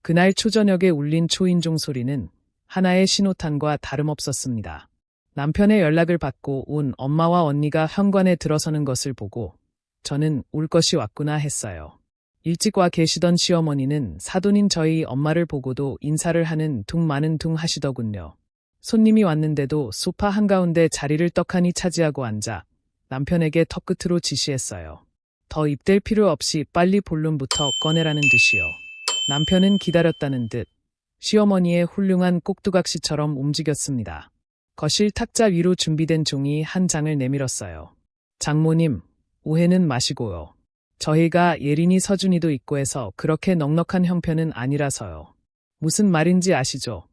그날 초저녁에 울린 초인종 소리는 하나의 신호탄과 다름없었습니다. 남편의 연락을 받고 온 엄마와 언니가 현관에 들어서는 것을 보고 저는 올 것이 왔구나 했어요. 일찍 와 계시던 시어머니는 사돈인 저희 엄마를 보고도 인사를 하는 둥 마는 둥 하시더군요. 손님이 왔는데도 소파 한가운데 자리를 떡하니 차지하고 앉아 남편에게 턱끝으로 지시했어요. 더 입댈 필요 없이 빨리 본론부터 꺼내라는 듯이요. 남편은 기다렸다는 듯 시어머니의 훌륭한 꼭두각시처럼 움직였습니다. 거실 탁자 위로 준비된 종이 한 장을 내밀었어요. 장모님, 오해는 마시고요. 저희가 예린이 서준이도 있고 해서 그렇게 넉넉한 형편은 아니라서요. 무슨 말인지 아시죠?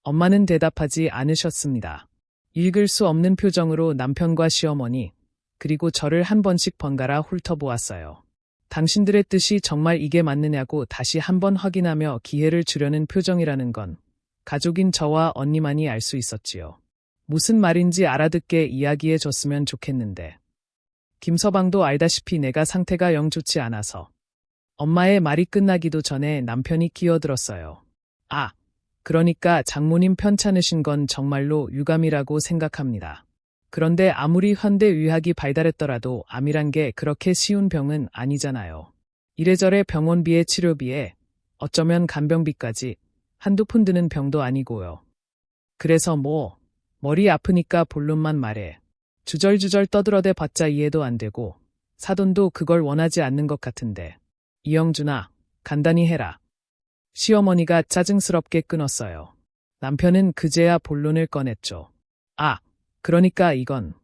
엄마는 대답하지 않으셨습니다. 읽을 수 없는 표정으로 남편과 시어머니, 그리고 저를 한 번씩 번갈아 훑어보았어요. 당신들의 뜻이 정말 이게 맞느냐고 다시 한번 확인하며 기회를 주려는 표정이라는 건 가족인 저와 언니만이 알 수 있었지요. 무슨 말인지 알아듣게 이야기해 줬으면 좋겠는데. 김서방도 알다시피 내가 상태가 영 좋지 않아서. 엄마의 말이 끝나기도 전에 남편이 끼어들었어요. 아, 그러니까 장모님 편찮으신 건 정말로 유감이라고 생각합니다. 그런데 아무리 현대의학이 발달했더라도 암이란 게 그렇게 쉬운 병은 아니잖아요. 이래저래 병원비에 치료비에 어쩌면 간병비까지 한두 푼 드는 병도 아니고요. 그래서 머리 아프니까 본론만 말해. 주절주절 떠들어대 봤자 이해도 안 되고 사돈도 그걸 원하지 않는 것 같은데. 이영준아, 간단히 해라. 시어머니가 짜증스럽게 끊었어요. 남편은 그제야 본론을 꺼냈죠. 아, 그러니까 이건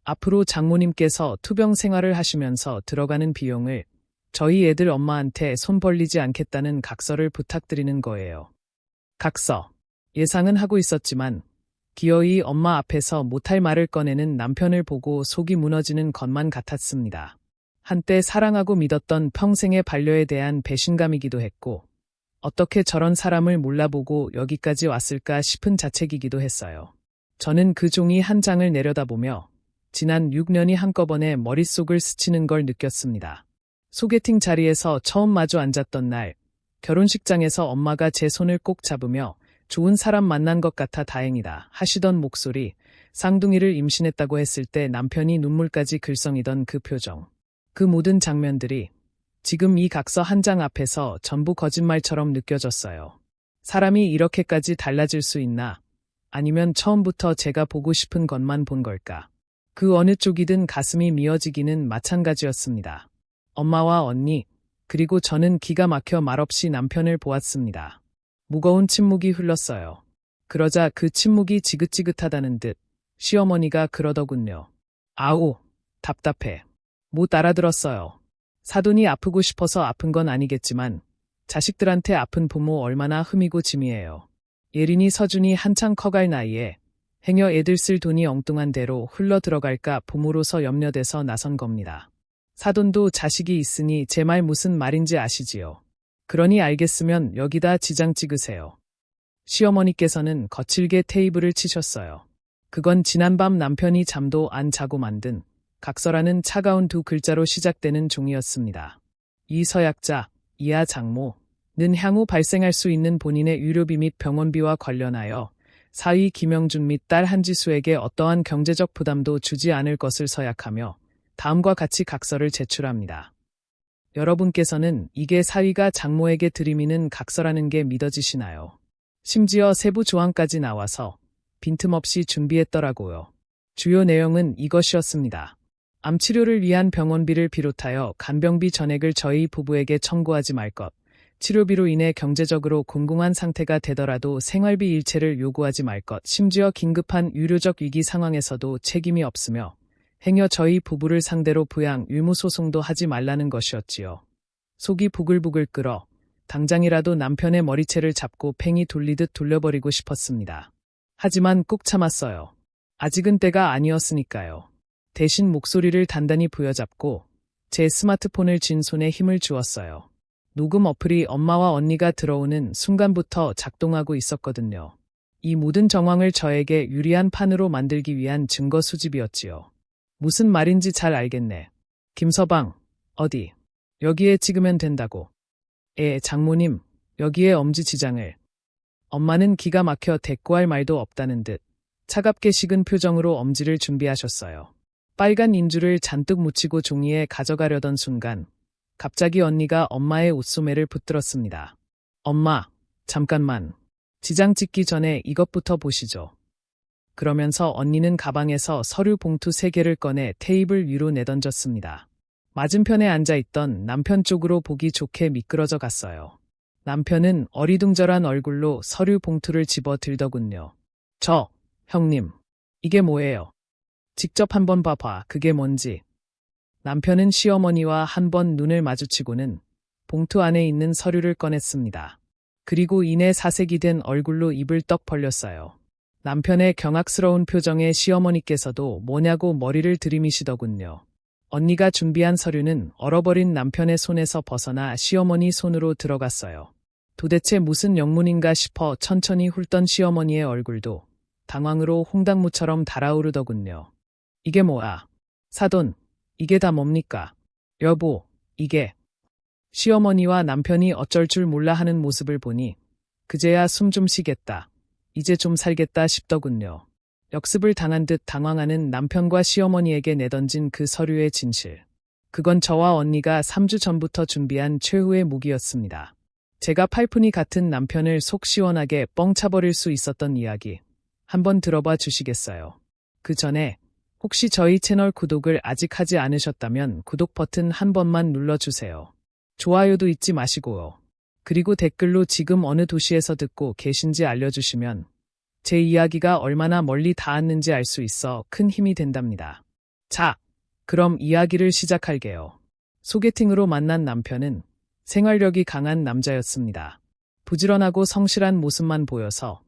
앞으로 장모님께서 투병 생활을 하시면서 들어가는 비용을 저희 애들 엄마한테 손 벌리지 않겠다는 각서를 부탁드리는 거예요. 각서. 예상은 하고 있었지만 기어이 엄마 앞에서 못할 말을 꺼내는 남편을 보고 속이 무너지는 것만 같았습니다. 한때 사랑하고 믿었던 평생의 반려에 대한 배신감이기도 했고 어떻게 저런 사람을 몰라보고 여기까지 왔을까 싶은 자책이기도 했어요. 저는 그 종이 한 장을 내려다보며 지난 6년이 한꺼번에 머릿속을 스치는 걸 느꼈습니다. 소개팅 자리에서 처음 마주 앉았던 날, 결혼식장에서 엄마가 제 손을 꼭 잡으며 좋은 사람 만난 것 같아 다행이다 하시던 목소리, 쌍둥이를 임신했다고 했을 때 남편이 눈물까지 글썽이던 그 표정. 그 모든 장면들이 지금 이 각서 한 장 앞에서 전부 거짓말처럼 느껴졌어요. 사람이 이렇게까지 달라질 수 있나? 아니면 처음부터 제가 보고 싶은 것만 본 걸까? 그 어느 쪽이든 가슴이 미어지기는 마찬가지였습니다. 엄마와 언니, 그리고 저는 기가 막혀 말없이 남편을 보았습니다. 무거운 침묵이 흘렀어요. 그러자 그 침묵이 지긋지긋하다는 듯 시어머니가 그러더군요. 아우, 답답해. 못 알아들었어요. 사돈이 아프고 싶어서 아픈 건 아니겠지만 자식들한테 아픈 부모 얼마나 흠이고 짐이에요. 예린이 서준이 한창 커갈 나이에 행여 애들 쓸 돈이 엉뚱한 대로 흘러 들어갈까 부모로서 염려돼서 나선 겁니다. 사돈도 자식이 있으니 제 말 무슨 말인지 아시지요? 그러니 알겠으면 여기다 지장 찍으세요. 시어머니께서는 거칠게 테이블을 치셨어요. 그건 지난밤 남편이 잠도 안 자고 만든 각서라는 차가운 두 글자로 시작되는 종이었습니다. 이 서약자, 이하 장모는 향후 발생할 수 있는 본인의 의료비 및 병원비와 관련하여 사위 김영준 및 딸 한지수에게 어떠한 경제적 부담도 주지 않을 것을 서약하며 다음과 같이 각서를 제출합니다. 여러분께서는 이게 사위가 장모에게 들이미는 각서라는 게 믿어지시나요? 심지어 세부 조항까지 나와서 빈틈없이 준비했더라고요. 주요 내용은 이것이었습니다. 암 치료를 위한 병원비를 비롯하여 간병비 전액을 저희 부부에게 청구하지 말 것, 치료비로 인해 경제적으로 곤궁한 상태가 되더라도 생활비 일체를 요구하지 말 것, 심지어 긴급한 의료적 위기 상황에서도 책임이 없으며 행여 저희 부부를 상대로 부양, 의무 소송도 하지 말라는 것이었지요. 속이 부글부글 끓어 당장이라도 남편의 머리채를 잡고 팽이 돌리듯 돌려버리고 싶었습니다. 하지만 꾹 참았어요. 아직은 때가 아니었으니까요. 대신 목소리를 단단히 부여잡고 제 스마트폰을 쥔 손에 힘을 주었어요. 녹음 어플이 엄마와 언니가 들어오는 순간부터 작동하고 있었거든요. 이 모든 정황을 저에게 유리한 판으로 만들기 위한 증거 수집이었지요. 무슨 말인지 잘 알겠네. 김서방, 어디? 여기에 찍으면 된다고. 장모님, 여기에 엄지지장을. 엄마는 기가 막혀 대꾸할 말도 없다는 듯 차갑게 식은 표정으로 엄지를 준비하셨어요. 빨간 인주를 잔뜩 묻히고 종이에 가져가려던 순간 갑자기 언니가 엄마의 옷소매를 붙들었습니다. 엄마, 잠깐만. 지장 찍기 전에 이것부터 보시죠. 그러면서 언니는 가방에서 서류 봉투 3개를 꺼내 테이블 위로 내던졌습니다. 맞은편에 앉아있던 남편 쪽으로 보기 좋게 미끄러져 갔어요. 남편은 어리둥절한 얼굴로 서류 봉투를 집어 들더군요. 형님, 이게 뭐예요? 직접 한번 봐봐, 그게 뭔지. 남편은 시어머니와 한번 눈을 마주치고는 봉투 안에 있는 서류를 꺼냈습니다. 그리고 이내 사색이 된 얼굴로 입을 떡 벌렸어요. 남편의 경악스러운 표정에 시어머니께서도 뭐냐고 머리를 들이미시더군요. 언니가 준비한 서류는 얼어버린 남편의 손에서 벗어나 시어머니 손으로 들어갔어요. 도대체 무슨 영문인가 싶어 천천히 훑던 시어머니의 얼굴도 당황으로 홍당무처럼 달아오르더군요. 이게 뭐야? 사돈, 이게 다 뭡니까? 여보, 이게. 시어머니와 남편이 어쩔 줄 몰라 하는 모습을 보니 그제야 숨 좀 쉬겠다. 이제 좀 살겠다 싶더군요. 역습을 당한 듯 당황하는 남편과 시어머니에게 내던진 그 서류의 진실. 그건 저와 언니가 3주 전부터 준비한 최후의 무기였습니다. 제가 팔푼이 같은 남편을 속 시원하게 뻥 차버릴 수 있었던 이야기. 한번 들어봐 주시겠어요? 그 전에 혹시 저희 채널 구독을 아직 하지 않으셨다면 구독 버튼 한 번만 눌러주세요. 좋아요도 잊지 마시고요. 그리고 댓글로 지금 어느 도시에서 듣고 계신지 알려주시면 제 이야기가 얼마나 멀리 닿았는지 알 수 있어 큰 힘이 된답니다. 자, 그럼 이야기를 시작할게요. 소개팅으로 만난 남편은 생활력이 강한 남자였습니다. 부지런하고 성실한 모습만 보여서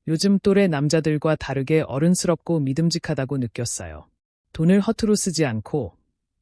요즘 또래 남자들과 다르게 어른스럽고 믿음직하다고 느꼈어요. 돈을 허투루 쓰지 않고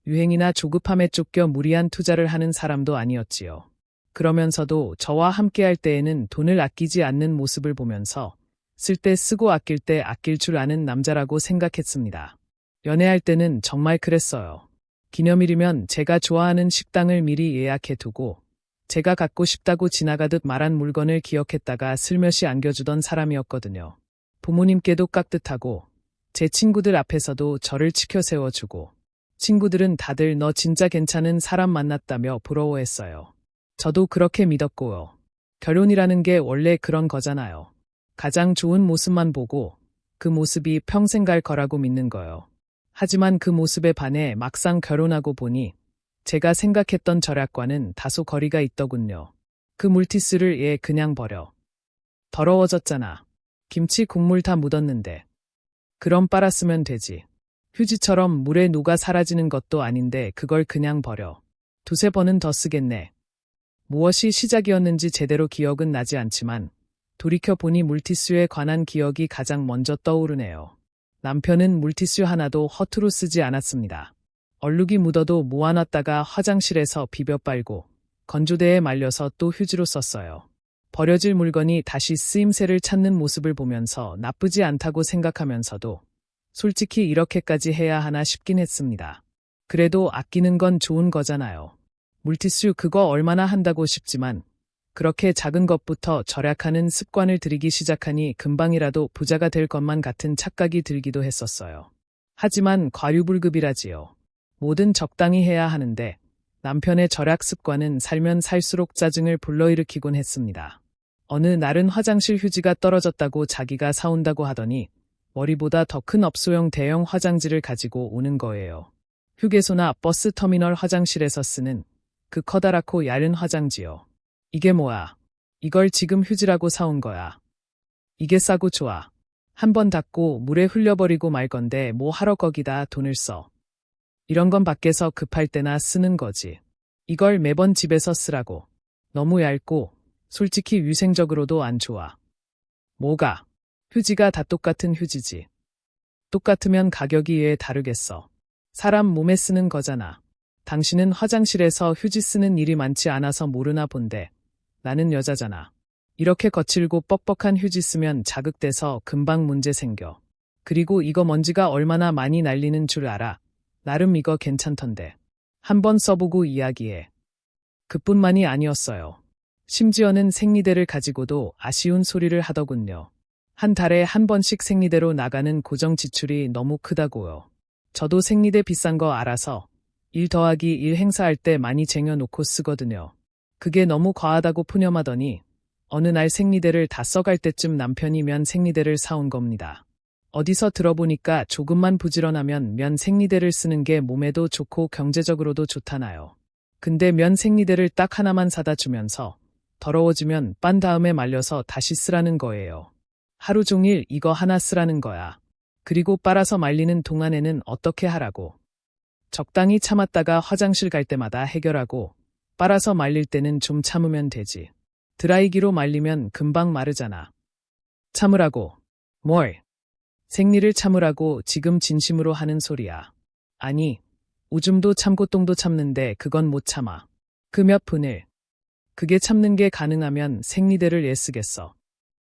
유행이나 조급함에 쫓겨 무리한 투자를 하는 사람도 아니었지요. 그러면서도 저와 함께할 때에는 돈을 아끼지 않는 모습을 보면서 쓸 때 쓰고 아낄 때 아낄 줄 아는 남자라고 생각했습니다. 연애할 때는 정말 그랬어요. 기념일이면 제가 좋아하는 식당을 미리 예약해두고 제가 갖고 싶다고 지나가듯 말한 물건을 기억했다가 슬며시 안겨주던 사람이었거든요. 부모님께도 깍듯하고 제 친구들 앞에서도 저를 치켜 세워주고 친구들은 다들 너 진짜 괜찮은 사람 만났다며 부러워했어요. 저도 그렇게 믿었고요. 결혼이라는 게 원래 그런 거잖아요. 가장 좋은 모습만 보고 그 모습이 평생 갈 거라고 믿는 거요. 하지만 그 모습에 반해 막상 결혼하고 보니 제가 생각했던 절약과는 다소 거리가 있더군요. 그 물티슈를 얘 그냥 버려. 더러워졌잖아. 김치 국물 다 묻었는데. 그럼 빨았으면 되지. 휴지처럼 물에 녹아 사라지는 것도 아닌데 그걸 그냥 버려. 두세 번은 더 쓰겠네. 무엇이 시작이었는지 제대로 기억은 나지 않지만 돌이켜보니 물티슈에 관한 기억이 가장 먼저 떠오르네요. 남편은 물티슈 하나도 허투루 쓰지 않았습니다. 얼룩이 묻어도 모아놨다가 화장실에서 비벼 빨고 건조대에 말려서 또 휴지로 썼어요. 버려질 물건이 다시 쓰임새를 찾는 모습을 보면서 나쁘지 않다고 생각하면서도 솔직히 이렇게까지 해야 하나 싶긴 했습니다. 그래도 아끼는 건 좋은 거잖아요. 물티슈 그거 얼마나 한다고 싶지만 그렇게 작은 것부터 절약하는 습관을 들이기 시작하니 금방이라도 부자가 될 것만 같은 착각이 들기도 했었어요. 하지만 과유불급이라지요. 뭐든 적당히 해야 하는데 남편의 절약 습관은 살면 살수록 짜증을 불러일으키곤 했습니다. 어느 날은 화장실 휴지가 떨어졌다고 자기가 사온다고 하더니 머리보다 더 큰 업소용 대형 화장지를 가지고 오는 거예요. 휴게소나 버스터미널 화장실에서 쓰는 그 커다랗고 얇은 화장지요. 이게 뭐야? 이걸 지금 휴지라고 사온 거야. 이게 싸고 좋아. 한번 닦고 물에 흘려버리고 말 건데 뭐 하러 거기다 돈을 써. 이런 건 밖에서 급할 때나 쓰는 거지. 이걸 매번 집에서 쓰라고. 너무 얇고 솔직히 위생적으로도 안 좋아. 뭐가? 휴지가 다 똑같은 휴지지. 똑같으면 가격이 왜 다르겠어. 사람 몸에 쓰는 거잖아. 당신은 화장실에서 휴지 쓰는 일이 많지 않아서 모르나 본데 나는 여자잖아. 이렇게 거칠고 뻑뻑한 휴지 쓰면 자극돼서 금방 문제 생겨. 그리고 이거 먼지가 얼마나 많이 날리는 줄 알아. 나름 이거 괜찮던데. 한번 써보고 이야기해. 그뿐만이 아니었어요. 심지어는 생리대를 가지고도 아쉬운 소리를 하더군요. 한 달에 한 번씩 생리대로 나가는 고정 지출이 너무 크다고요. 저도 생리대 비싼 거 알아서 1 더하기 1 행사할 때 많이 쟁여놓고 쓰거든요. 그게 너무 과하다고 푸념하더니 어느 날 생리대를 다 써갈 때쯤 남편이 면 생리대를 사온 겁니다. 어디서 들어보니까 조금만 부지런하면 면 생리대를 쓰는 게 몸에도 좋고 경제적으로도 좋다나요. 근데 면 생리대를 딱 하나만 사다 주면서 더러워지면 빤 다음에 말려서 다시 쓰라는 거예요. 하루 종일 이거 하나 쓰라는 거야. 그리고 빨아서 말리는 동안에는 어떻게 하라고. 적당히 참았다가 화장실 갈 때마다 해결하고 빨아서 말릴 때는 좀 참으면 되지. 드라이기로 말리면 금방 마르잖아. 참으라고. 뭘? 생리를 참으라고 지금 진심으로 하는 소리야. 아니, 오줌도 참고 똥도 참는데 그건 못 참아. 그 몇 분을. 그게 참는 게 가능하면 생리대를 애쓰겠어.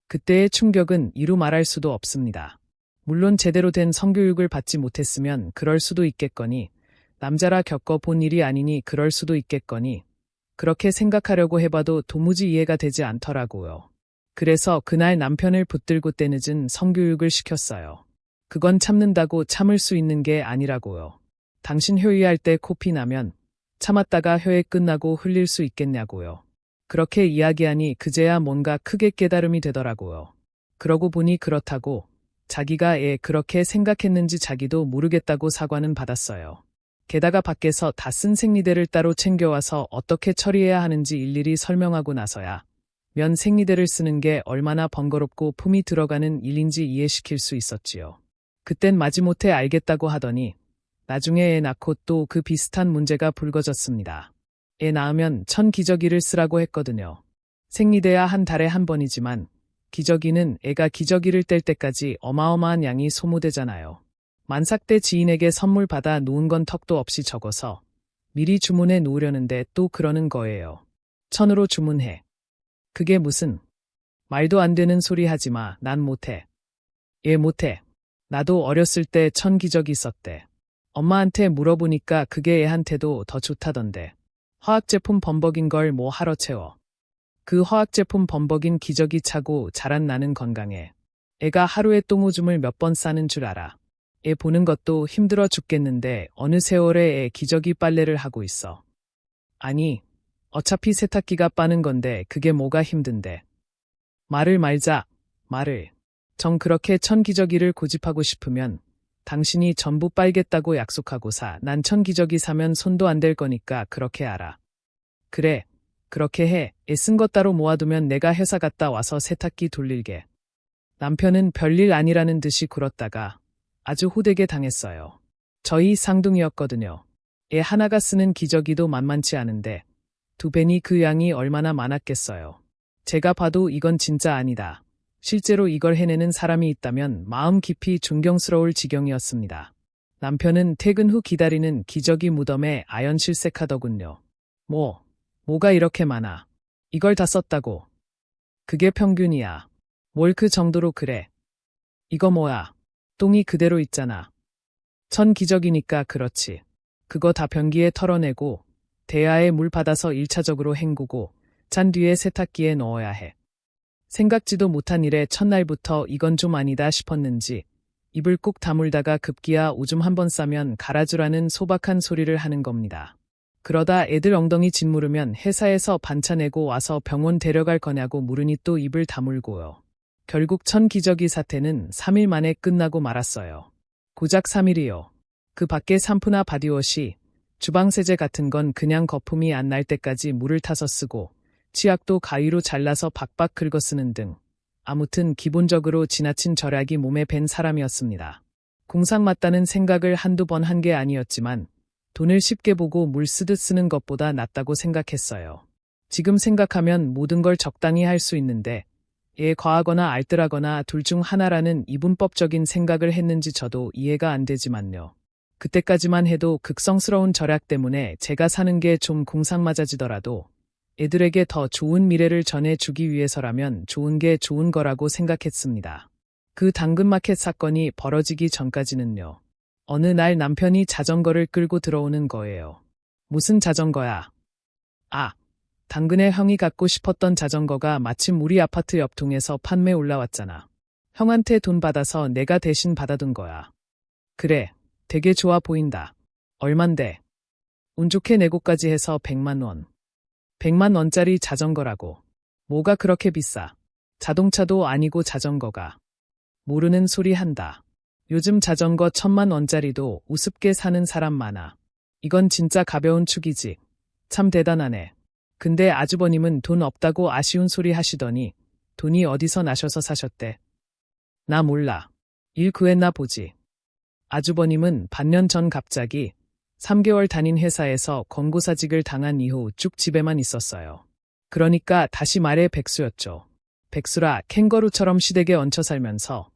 그때의 충격은 이루 말할 수도 없습니다. 물론 제대로 된 성교육을 받지 못했으면 그럴 수도 있겠거니, 남자라 겪어본 일이 아니니 그럴 수도 있겠거니, 그렇게 생각하려고 해봐도 도무지 이해가 되지 않더라고요. 그래서 그날 남편을 붙들고 때늦은 성교육을 시켰어요. 그건 참는다고 참을 수 있는 게 아니라고요. 당신 효의할 때 코피 나면 참았다가 효에 끝나고 흘릴 수 있겠냐고요. 그렇게 이야기하니 그제야 뭔가 크게 깨달음이 되더라고요. 그러고 보니 그렇다고 자기가 그렇게 생각했는지 자기도 모르겠다고 사과는 받았어요. 게다가 밖에서 다 쓴 생리대를 따로 챙겨와서 어떻게 처리해야 하는지 일일이 설명하고 나서야 면 생리대를 쓰는 게 얼마나 번거롭고 품이 들어가는 일인지 이해시킬 수 있었지요. 그땐 마지못해 알겠다고 하더니 나중에 애 낳고 또 그 비슷한 문제가 불거졌습니다. 애 낳으면 천기저귀를 쓰라고 했거든요. 생리대야 한 달에 한 번이지만 기저귀는 애가 기저귀를 뗄 때까지 어마어마한 양이 소모되잖아요. 만삭 때 지인에게 선물 받아 놓은 건 턱도 없이 적어서 미리 주문해 놓으려는데 또 그러는 거예요. 1000으로 주문해. 그게 무슨 말도 안 되는 소리 하지 마. 난 못해. 얘 못해. 나도 어렸을 때 천기저귀 썼대. 엄마한테 물어보니까 그게 애한테도 더 좋다던데. 화학제품 범벅인 걸 뭐 하러 채워. 그 화학제품 범벅인 기저귀 차고 자란 나는 건강해. 애가 하루에 똥오줌을 몇 번 싸는 줄 알아. 애 보는 것도 힘들어 죽겠는데 어느 세월에 애 기저귀 빨래를 하고 있어. 아니, 어차피 세탁기가 빠는 건데 그게 뭐가 힘든데. 말을 말자, 말을. 정 그렇게 천기저귀를 고집하고 싶으면 당신이 전부 빨겠다고 약속하고 사. 난 천기저귀 사면 손도 안 댈 거니까 그렇게 알아. 그래, 그렇게 해. 애 쓴 것 따로 모아두면 내가 회사 갔다 와서 세탁기 돌릴게. 남편은 별일 아니라는 듯이 굴었다가 아주 호되게 당했어요. 저희 쌍둥이였거든요. 애 하나가 쓰는 기저귀도 만만치 않은데 2배니 그 양이 얼마나 많았겠어요. 제가 봐도 이건 진짜 아니다. 실제로 이걸 해내는 사람이 있다면 마음 깊이 존경스러울 지경이었습니다. 남편은 퇴근 후 기다리는 기저귀 무덤에 아연실색하더군요. 뭐가 이렇게 많아. 이걸 다 썼다고. 그게 평균이야. 뭘 그 정도로 그래. 이거 뭐야. 똥이 그대로 있잖아. 천기저귀니까 그렇지. 그거 다 변기에 털어내고 대야에 물 받아서 1차적으로 헹구고 잔 뒤에 세탁기에 넣어야 해. 생각지도 못한 일에 첫날부터 이건 좀 아니다 싶었는지 입을 꾹 다물다가 급기야 오줌 한 번 싸면 갈아주라는 소박한 소리를 하는 겁니다. 그러다 애들 엉덩이 짓무르면 회사에서 반차 내고 와서 병원 데려갈 거냐고 물으니 또 입을 다물고요. 결국 천기저귀 사태는 3일 만에 끝나고 말았어요. 고작 3일이요. 그 밖에 샴푸나 바디워시, 주방세제 같은 건 그냥 거품이 안 날 때까지 물을 타서 쓰고 치약도 가위로 잘라서 박박 긁어 쓰는 등 아무튼 기본적으로 지나친 절약이 몸에 밴 사람이었습니다. 공상 맞다는 생각을 한두 번 한 게 아니었지만 돈을 쉽게 보고 물 쓰듯 쓰는 것보다 낫다고 생각했어요. 지금 생각하면 모든 걸 적당히 할 수 있는데 과하거나 알뜰하거나 둘 중 하나라는 이분법적인 생각을 했는지 저도 이해가 안 되지만요. 그때까지만 해도 극성스러운 절약 때문에 제가 사는 게 좀 공상맞아지더라도 애들에게 더 좋은 미래를 전해주기 위해서라면 좋은 게 좋은 거라고 생각했습니다. 그 당근마켓 사건이 벌어지기 전까지는요. 어느 날 남편이 자전거를 끌고 들어오는 거예요. 무슨 자전거야? 당근에 형이 갖고 싶었던 자전거가 마침 우리 아파트 옆통에서 판매 올라왔잖아. 형한테 돈 받아서 내가 대신 받아둔 거야. 그래, 되게 좋아 보인다. 얼만데? 운 좋게 내고까지 해서 100만 원. 100만 원짜리 자전거라고. 뭐가 그렇게 비싸? 자동차도 아니고 자전거가. 모르는 소리 한다. 요즘 자전거 1000만 원짜리도 우습게 사는 사람 많아. 이건 진짜 가벼운 축이지. 참 대단하네. 근데 아주버님은 돈 없다고 아쉬운 소리 하시더니 돈이 어디서 나셔서 사셨대. 나 몰라. 일 구했나 보지. 아주버님은 반년 전 갑자기 3개월 다닌 회사에서 권고사직을 당한 이후 쭉 집에만 있었어요. 그러니까 다시 말해 백수였죠. 백수라 캥거루처럼 시댁에 얹혀 살면서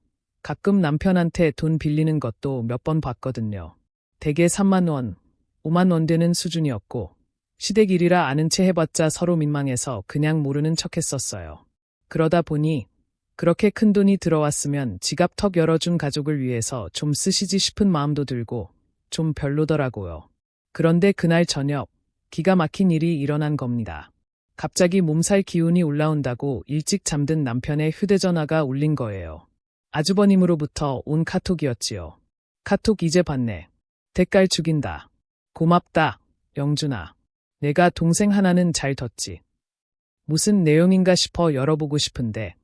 가끔 남편한테 돈 빌리는 것도 몇 번 봤거든요. 대개 3만 원, 5만 원 되는 수준이었고 시댁 일이라 아는 체 해봤자 서로 민망해서 그냥 모르는 척 했었어요. 그러다 보니 그렇게 큰 돈이 들어왔으면 지갑 턱 열어준 가족을 위해서 좀 쓰시지 싶은 마음도 들고 좀 별로더라고요. 그런데 그날 저녁 기가 막힌 일이 일어난 겁니다. 갑자기 몸살 기운이 올라온다고 일찍 잠든 남편의 휴대전화가 울린 거예요. 아주버님으로부터 온 카톡이었지요. 카톡 이제 봤네. 대깔 죽인다. 고맙다, 영준아. 내가 동생 하나는 잘 뒀지. 무슨 내용인가 싶어 열어보고 싶은데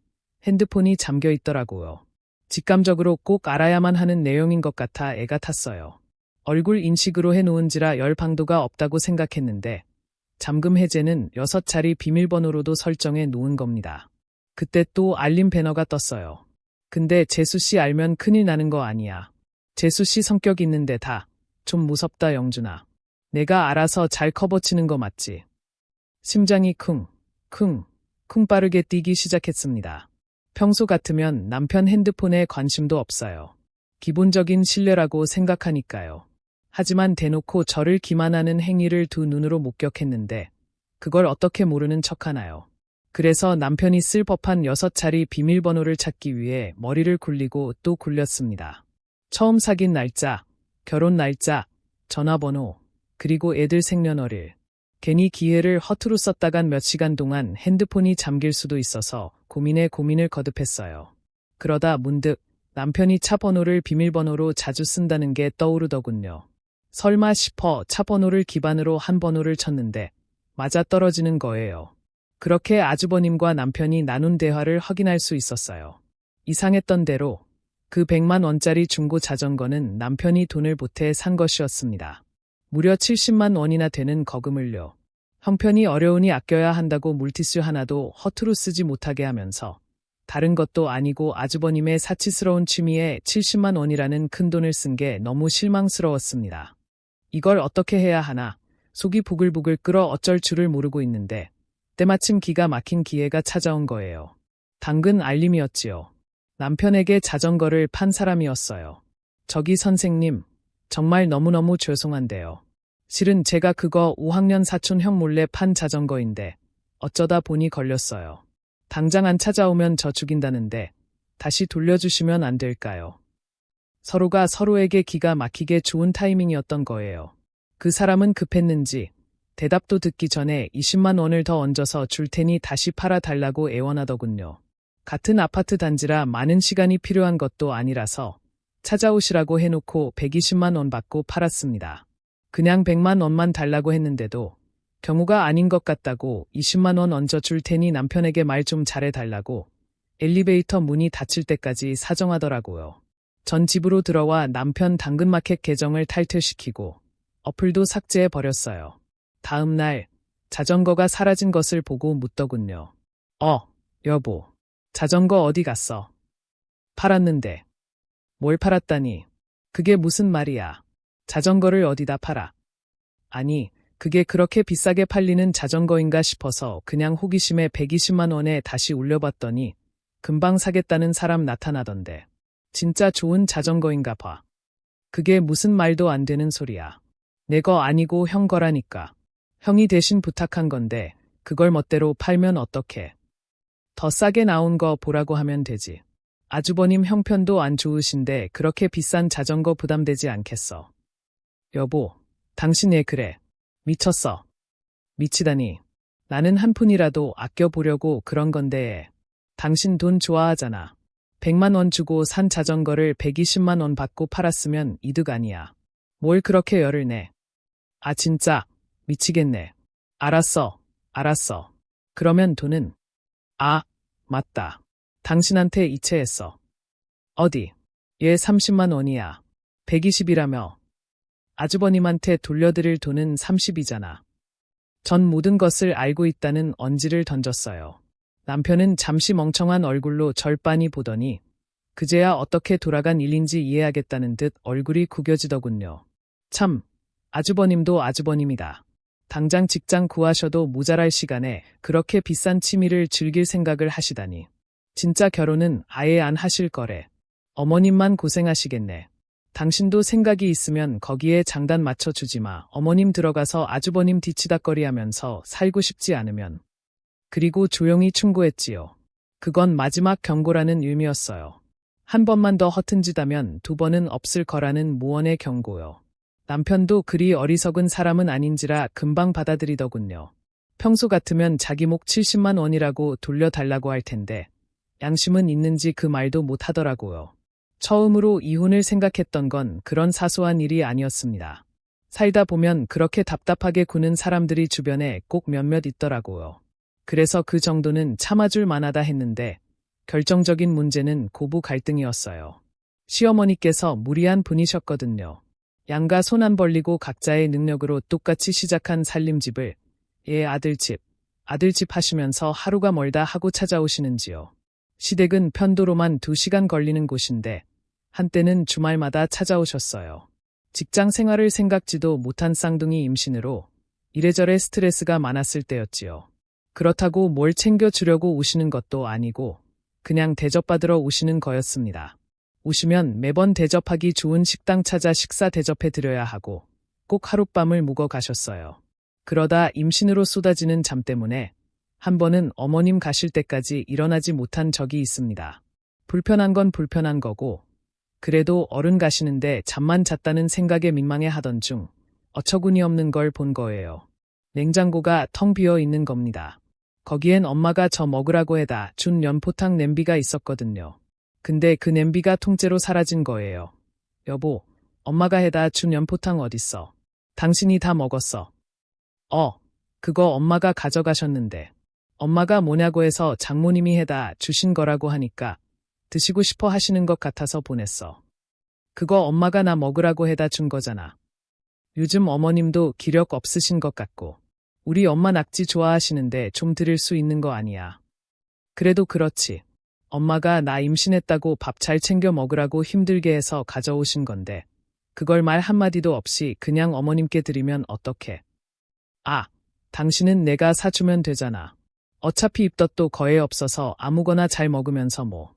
핸드폰이 잠겨 있더라고요. 직감적으로 꼭 알아야만 하는 내용인 것 같아 애가 탔어요. 얼굴 인식으로 해놓은지라 열 방도가 없다고 생각했는데 잠금 해제는 6자리 비밀번호로도 설정해 놓은 겁니다. 그때 또 알림 배너가 떴어요. 근데 재수씨 알면 큰일 나는 거 아니야. 재수씨 성격 있는데 다 좀 무섭다 영준아. 내가 알아서 잘 커버치는 거 맞지? 심장이 쿵 빠르게 뛰기 시작했습니다. 평소 같으면 남편 핸드폰에 관심도 없어요. 기본적인 신뢰라고 생각하니까요. 하지만 대놓고 저를 기만하는 행위를 두 눈으로 목격했는데 그걸 어떻게 모르는 척하나요? 그래서 남편이 쓸 법한 6자리 비밀번호를 찾기 위해 머리를 굴리고 또 굴렸습니다. 처음 사귄 날짜, 결혼 날짜, 전화번호, 그리고 애들 생년월일. 괜히 기회를 허투루 썼다간 몇 시간 동안 핸드폰이 잠길 수도 있어서 고민에 고민을 거듭했어요. 그러다 문득 남편이 차 번호를 비밀번호로 자주 쓴다는 게 떠오르더군요. 설마 싶어 차 번호를 기반으로 한 번호를 쳤는데 맞아떨어지는 거예요. 그렇게 아주버님과 남편이 나눈 대화를 확인할 수 있었어요. 이상했던 대로 그 100만 원짜리 중고 자전거는 남편이 돈을 보태 산 것이었습니다. 무려 70만 원이나 되는 거금을요. 형편이 어려우니 아껴야 한다고 물티슈 하나도 허투루 쓰지 못하게 하면서 다른 것도 아니고 아주버님의 사치스러운 취미에 70만 원이라는 큰 돈을 쓴 게 너무 실망스러웠습니다. 이걸 어떻게 해야 하나 속이 부글부글 끓어 어쩔 줄을 모르고 있는데 때마침 기가 막힌 기회가 찾아온 거예요. 당근 알림이었지요. 남편에게 자전거를 판 사람이었어요. 저기 선생님, 정말 너무너무 죄송한데요. 실은 제가 그거 5학년 사촌 형 몰래 판 자전거인데 어쩌다 보니 걸렸어요. 당장 안 찾아오면 저 죽인다는데 다시 돌려주시면 안 될까요? 서로가 서로에게 기가 막히게 좋은 타이밍이었던 거예요. 그 사람은 급했는지 대답도 듣기 전에 20만 원을 더 얹어서 줄 테니 다시 팔아달라고 애원하더군요. 같은 아파트 단지라 많은 시간이 필요한 것도 아니라서 찾아오시라고 해놓고 120만 원 받고 팔았습니다. 그냥 100만 원만 달라고 했는데도 경우가 아닌 것 같다고 20만 원 얹어 줄 테니 남편에게 말 좀 잘해달라고 엘리베이터 문이 닫힐 때까지 사정하더라고요. 전 집으로 들어와 남편 당근마켓 계정을 탈퇴시키고 어플도 삭제해버렸어요. 다음 날 자전거가 사라진 것을 보고 묻더군요. 여보, 자전거 어디 갔어? 팔았는데. 뭘 팔았다니? 그게 무슨 말이야? 자전거를 어디다 팔아? 아니, 그게 그렇게 비싸게 팔리는 자전거인가 싶어서 그냥 호기심에 120만 원에 다시 올려봤더니 금방 사겠다는 사람 나타나던데. 진짜 좋은 자전거인가 봐. 그게 무슨 말도 안 되는 소리야. 내 거 아니고 형 거라니까. 형이 대신 부탁한 건데 그걸 멋대로 팔면 어떡해. 더 싸게 나온 거 보라고 하면 되지. 아주버님 형편도 안 좋으신데 그렇게 비싼 자전거 부담되지 않겠어. 여보, 당신 애 그래. 미쳤어. 미치다니. 나는 한 푼이라도 아껴보려고 그런 건데. 당신 돈 좋아하잖아. 100만 원 주고 산 자전거를 120만 원 받고 팔았으면 이득 아니야. 뭘 그렇게 열을 내. 아 진짜 미치겠네. 알았어. 알았어. 그러면 돈은? 아, 맞다. 당신한테 이체했어. 어디? 얘 30만 원이야. 120이라며. 아주버님한테 돌려드릴 돈은 30이잖아. 전 모든 것을 알고 있다는 언지를 던졌어요. 남편은 잠시 멍청한 얼굴로 절 빤히 보더니 그제야 어떻게 돌아간 일인지 이해하겠다는 듯 얼굴이 구겨지더군요. 참, 아주버님도 아주버님이다. 당장 직장 구하셔도 모자랄 시간에 그렇게 비싼 취미를 즐길 생각을 하시다니. 진짜 결혼은 아예 안 하실 거래. 어머님만 고생하시겠네. 당신도 생각이 있으면 거기에 장단 맞춰주지 마. 어머님 들어가서 아주버님 뒤치다꺼리 하면서 살고 싶지 않으면. 그리고 조용히 충고했지요. 그건 마지막 경고라는 의미였어요. 한 번만 더 허튼 짓 하면 두 번은 없을 거라는 무언의 경고요. 남편도 그리 어리석은 사람은 아닌지라 금방 받아들이더군요. 평소 같으면 자기 목 70만 원이라고 돌려달라고 할 텐데 양심은 있는지 그 말도 못 하더라고요. 처음으로 이혼을 생각했던 건 그런 사소한 일이 아니었습니다. 살다 보면 그렇게 답답하게 구는 사람들이 주변에 꼭 몇몇 있더라고요. 그래서 그 정도는 참아줄 만하다 했는데 결정적인 문제는 고부 갈등이었어요. 시어머니께서 무리한 분이셨거든요. 양가 손 안 벌리고 각자의 능력으로 똑같이 시작한 살림집을 아들집 하시면서 하루가 멀다 하고 찾아오시는지요. 시댁은 편도로만 2시간 걸리는 곳인데 한때는 주말마다 찾아오셨어요. 직장 생활을 생각지도 못한 쌍둥이 임신으로 이래저래 스트레스가 많았을 때였지요. 그렇다고 뭘 챙겨주려고 오시는 것도 아니고 그냥 대접받으러 오시는 거였습니다. 오시면 매번 대접하기 좋은 식당 찾아 식사 대접해 드려야 하고 꼭 하룻밤을 묵어 가셨어요. 그러다 임신으로 쏟아지는 잠 때문에 한 번은 어머님 가실 때까지 일어나지 못한 적이 있습니다. 불편한 건 불편한 거고 그래도 어른 가시는데 잠만 잤다는 생각에 민망해 하던 중 어처구니 없는 걸 본 거예요. 냉장고가 텅 비어 있는 겁니다. 거기엔 엄마가 저 먹으라고 해다 준 연포탕 냄비가 있었거든요. 근데 그 냄비가 통째로 사라진 거예요. 여보, 엄마가 해다 준 연포탕 어딨어? 당신이 다 먹었어. 그거 엄마가 가져가셨는데. 엄마가 뭐냐고 해서 장모님이 해다 주신 거라고 하니까 드시고 싶어 하시는 것 같아서 보냈어. 그거 엄마가 나 먹으라고 해다 준 거잖아. 요즘 어머님도 기력 없으신 것 같고 우리 엄마 낙지 좋아하시는데 좀 드릴 수 있는 거 아니야. 그래도 그렇지. 엄마가 나 임신했다고 밥 잘 챙겨 먹으라고 힘들게 해서 가져오신 건데 그걸 말 한마디도 없이 그냥 어머님께 드리면 어떡해. 당신은 내가 사주면 되잖아. 어차피 입덧도 거의 없어서 아무거나 잘 먹으면서 뭐.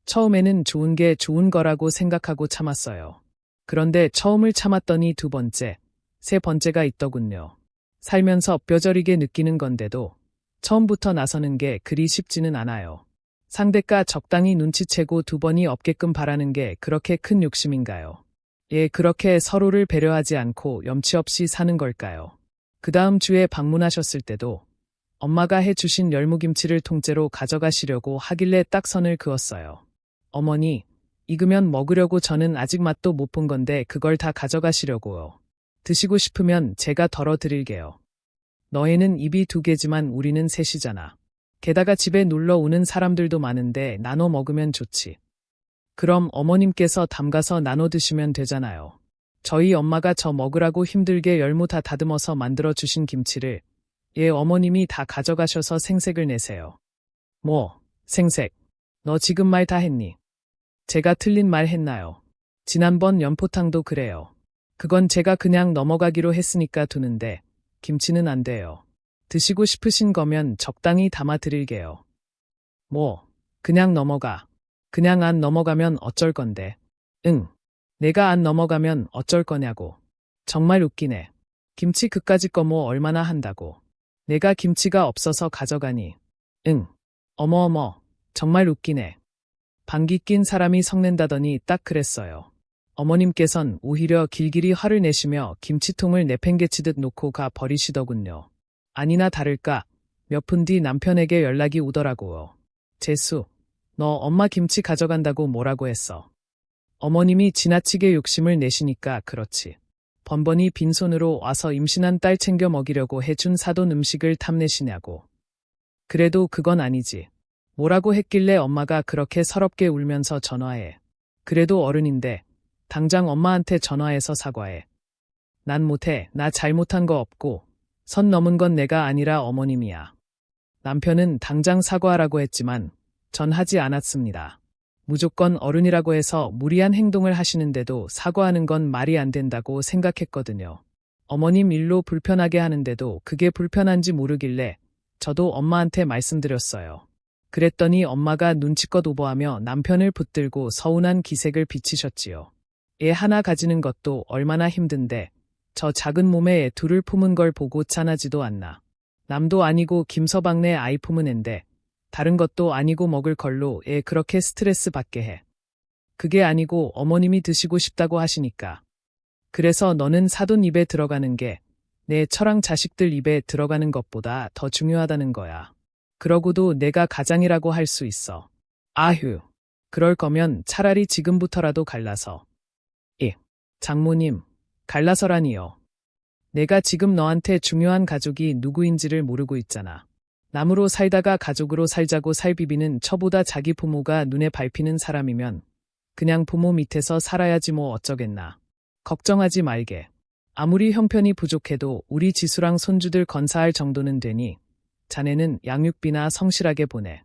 처음에는 좋은 게 좋은 거라고 생각하고 참았어요. 그런데 처음을 참았더니 두 번째, 세 번째가 있더군요. 살면서 뼈저리게 느끼는 건데도 처음부터 나서는 게 그리 쉽지는 않아요. 상대가 적당히 눈치채고 두 번이 없게끔 바라는 게 그렇게 큰 욕심인가요? 그렇게 서로를 배려하지 않고 염치 없이 사는 걸까요? 그 다음 주에 방문하셨을 때도 엄마가 해주신 열무김치를 통째로 가져가시려고 하길래 딱 선을 그었어요. 어머니, 익으면 먹으려고 저는 아직 맛도 못 본 건데 그걸 다 가져가시려고요. 드시고 싶으면 제가 덜어 드릴게요. 너희는 입이 2개지만 우리는 3이잖아. 게다가 집에 놀러 오는 사람들도 많은데 나눠 먹으면 좋지. 그럼 어머님께서 담가서 나눠 드시면 되잖아요. 저희 엄마가 저 먹으라고 힘들게 열무 다 다듬어서 만들어 주신 김치를 어머님이 다 가져가셔서 생색을 내세요. 뭐, 생색. 너 지금 말 다 했니? 제가 틀린 말 했나요? 지난번 연포탕도 그래요. 그건 제가 그냥 넘어가기로 했으니까 두는데 김치는 안 돼요. 드시고 싶으신 거면 적당히 담아 드릴게요. 뭐, 그냥 넘어가. 그냥 안 넘어가면 어쩔 건데. 응. 내가 안 넘어가면 어쩔 거냐고. 정말 웃기네. 김치 그까짓 거 뭐 얼마나 한다고. 내가 김치가 없어서 가져가니. 응. 어머어머. 정말 웃기네. 방귀 낀 사람이 성낸다더니 딱 그랬어요. 어머님께선 오히려 길길이 화를 내시며 김치통을 내팽개치듯 놓고 가 버리시더군요. 아니나 다를까 몇 분 뒤 남편에게 연락이 오더라고요. 재수, 너 엄마 김치 가져간다고 뭐라고 했어? 어머님이 지나치게 욕심을 내시니까 그렇지. 번번이 빈손으로 와서 임신한 딸 챙겨 먹이려고 해준 사돈 음식을 탐내시냐고. 그래도 그건 아니지. 뭐라고 했길래 엄마가 그렇게 서럽게 울면서 전화해. 그래도 어른인데 당장 엄마한테 전화해서 사과해. 난 못해. 나 잘못한 거 없고 선 넘은 건 내가 아니라 어머님이야. 남편은 당장 사과하라고 했지만 전 하지 않았습니다. 무조건 어른이라고 해서 무리한 행동을 하시는데도 사과하는 건 말이 안 된다고 생각했거든요. 어머님 일로 불편하게 하는데도 그게 불편한지 모르길래 저도 엄마한테 말씀드렸어요. 그랬더니 엄마가 눈치껏 오버하며 남편을 붙들고 서운한 기색을 비치셨지요. 애 하나 가지는 것도 얼마나 힘든데 저 작은 몸에 애 둘을 품은 걸 보고 짠하지도 않나. 남도 아니고 김서방네 아이 품은 앤데 다른 것도 아니고 먹을 걸로 애 그렇게 스트레스 받게 해. 그게 아니고 어머님이 드시고 싶다고 하시니까. 그래서 너는 사돈 입에 들어가는 게 내 처랑 자식들 입에 들어가는 것보다 더 중요하다는 거야. 그러고도 내가 가장이라고 할 수 있어. 아휴. 그럴 거면 차라리 지금부터라도 갈라서. 장모님, 갈라서라니요. 내가 지금 너한테 중요한 가족이 누구인지를 모르고 있잖아. 남으로 살다가 가족으로 살자고 살 비비는 저보다 자기 부모가 눈에 밟히는 사람이면 그냥 부모 밑에서 살아야지 뭐 어쩌겠나. 걱정하지 말게. 아무리 형편이 부족해도 우리 지수랑 손주들 건사할 정도는 되니 자네는 양육비나 성실하게 보내.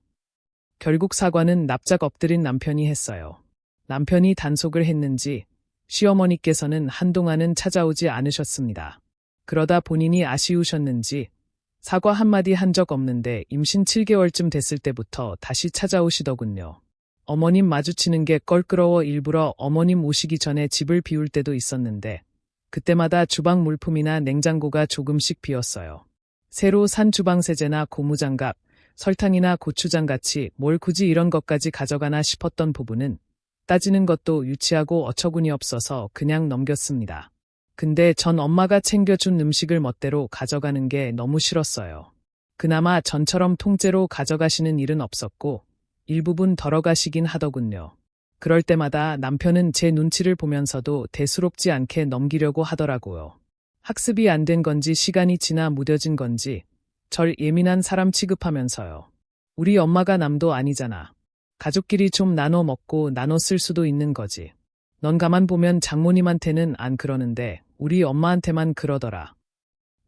결국 사과는 납작 엎드린 남편이 했어요. 남편이 단속을 했는지 시어머니께서는 한동안은 찾아오지 않으셨습니다. 그러다 본인이 아쉬우셨는지 사과 한마디 한 적 없는데 임신 7개월쯤 됐을 때부터 다시 찾아오시더군요. 어머님 마주치는 게 껄끄러워 일부러 어머님 오시기 전에 집을 비울 때도 있었는데 그때마다 주방 물품이나 냉장고가 조금씩 비었어요. 새로 산 주방세제나 고무장갑, 설탕이나 고추장같이 뭘 굳이 이런 것까지 가져가나 싶었던 부부는 따지는 것도 유치하고 어처구니 없어서 그냥 넘겼습니다. 근데 전 엄마가 챙겨준 음식을 멋대로 가져가는 게 너무 싫었어요. 그나마 전처럼 통째로 가져가시는 일은 없었고 일부분 덜어가시긴 하더군요. 그럴 때마다 남편은 제 눈치를 보면서도 대수롭지 않게 넘기려고 하더라고요. 학습이 안 된 건지 시간이 지나 무뎌진 건지 절 예민한 사람 취급하면서요. 우리 엄마가 남도 아니잖아. 가족끼리 좀 나눠 먹고 나눠 쓸 수도 있는 거지. 넌 가만 보면 장모님한테는 안 그러는데 우리 엄마한테만 그러더라.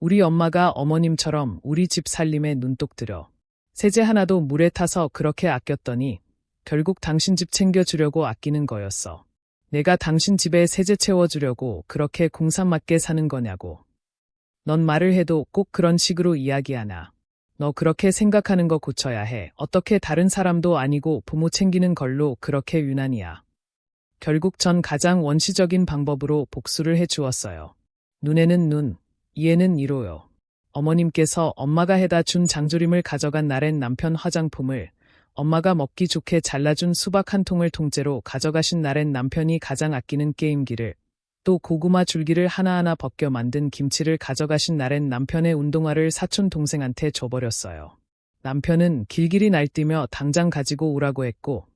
우리 엄마가 어머님처럼 우리 집 살림에 눈독 들여. 세제 하나도 물에 타서 그렇게 아꼈더니 결국 당신 집 챙겨주려고 아끼는 거였어. 내가 당신 집에 세제 채워주려고 그렇게 공산맞게 사는 거냐고. 넌 말을 해도 꼭 그런 식으로 이야기하나. 너 그렇게 생각하는 거 고쳐야 해. 어떻게 다른 사람도 아니고 부모 챙기는 걸로 그렇게 유난이야. 결국 전 가장 원시적인 방법으로 복수를 해주었어요. 눈에는 눈, 이에는 이로요. 어머님께서 엄마가 해다 준 장조림을 가져간 날엔 남편 화장품을, 엄마가 먹기 좋게 잘라준 수박 한 통을 통째로 가져가신 날엔 남편이 가장 아끼는 게임기를, 또 고구마 줄기를 하나하나 벗겨 만든 김치를 가져가신 날엔 남편의 운동화를 사촌 동생한테 줘버렸어요. 남편은 길길이 날뛰며 당장 가지고 오라고 했고